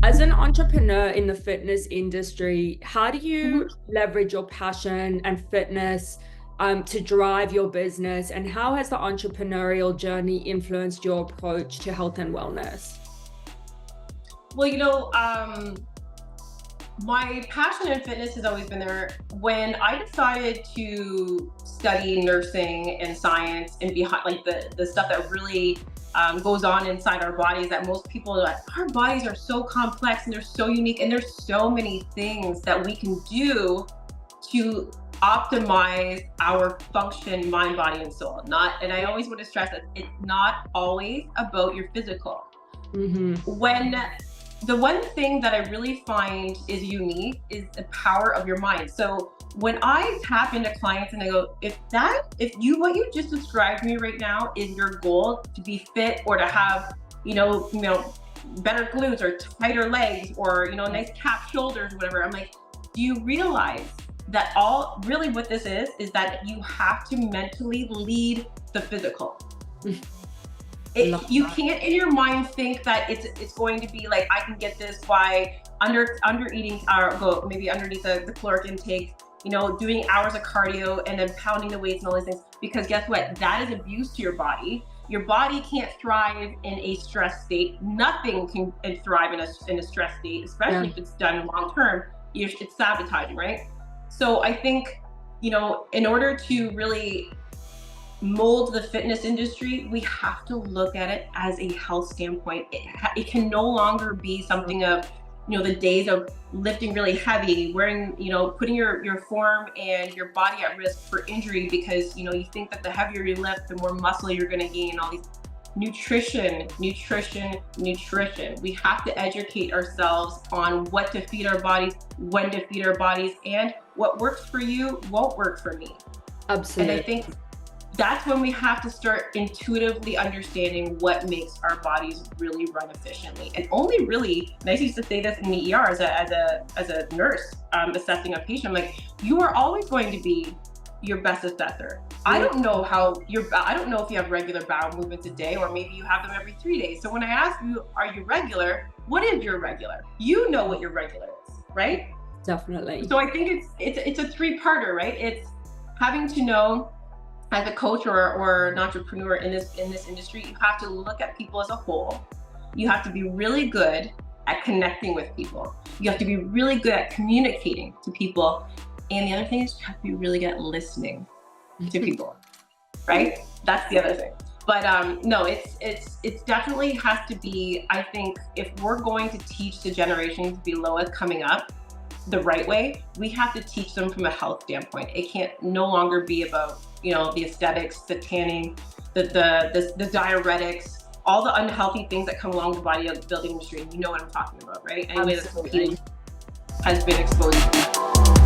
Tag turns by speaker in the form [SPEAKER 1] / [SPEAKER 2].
[SPEAKER 1] As an entrepreneur in the fitness industry, how do you
[SPEAKER 2] Mhm.
[SPEAKER 1] leverage your passion and fitness to drive your business? And how has the entrepreneurial journey influenced your approach to health and wellness?
[SPEAKER 2] Well, my passion in fitness has always been there. When I decided to study nursing and science and behind like the stuff that really goes on inside our bodies, that most people are like, our bodies are so complex and they're so unique, and there's so many things that we can do to optimize our function, mind, body, and soul. Not, and I always want to stress that it's not always about your physical.
[SPEAKER 1] Mm-hmm.
[SPEAKER 2] When the one thing that I really find is unique is the power of your mind. So when I tap into clients and I go, if what you just described to me right now is your goal, to be fit or to have, better glutes or tighter legs or, nice cap shoulders or whatever, I'm like, do you realize that all really what this is that you have to mentally lead the physical? You can't in your mind think that it's going to be like, I can get this by under eating or go maybe underneath the caloric intake, doing hours of cardio and then pounding the weights and all these things. Because guess what? That is abuse to your body. Your body can't thrive in a stress state. Nothing can thrive in a stress state, especially if it's done long term. It's sabotaging, right? So I think, in order to really mold the fitness industry, we have to look at it as a health standpoint. It can no longer be something of, the days of lifting really heavy, wearing, putting your form and your body at risk for injury because, you think that the heavier you lift, the more muscle you're going to gain. All these nutrition. We have to educate ourselves on what to feed our bodies, when to feed our bodies, and what works for you won't work for me.
[SPEAKER 1] Absolutely.
[SPEAKER 2] And I think that's when we have to start intuitively understanding what makes our bodies really run efficiently. And only really, and I used to say this in the ER as a nurse assessing a patient, I'm like, you are always going to be your best assessor. I don't know if you have regular bowel movements a day, or maybe you have them every 3 days. So when I ask you, are you regular? What is your regular? You know what your regular is, right?
[SPEAKER 1] Definitely.
[SPEAKER 2] So I think it's a three-parter, right? It's having to know, as a coach or an entrepreneur in this industry, you have to look at people as a whole. You have to be really good at connecting with people. You have to be really good at communicating to people. And the other thing is you have to be really good at listening to people, right? That's the other thing. But no, it's definitely has to be, I think, if we're going to teach the generations below us coming up the right way, we have to teach them from a health standpoint. It can't no longer be about, the aesthetics, the tanning, the diuretics, all the unhealthy things that come along the bodybuilding industry. You know what I'm talking about, right? Anyway, that's what Pete has been exposed to.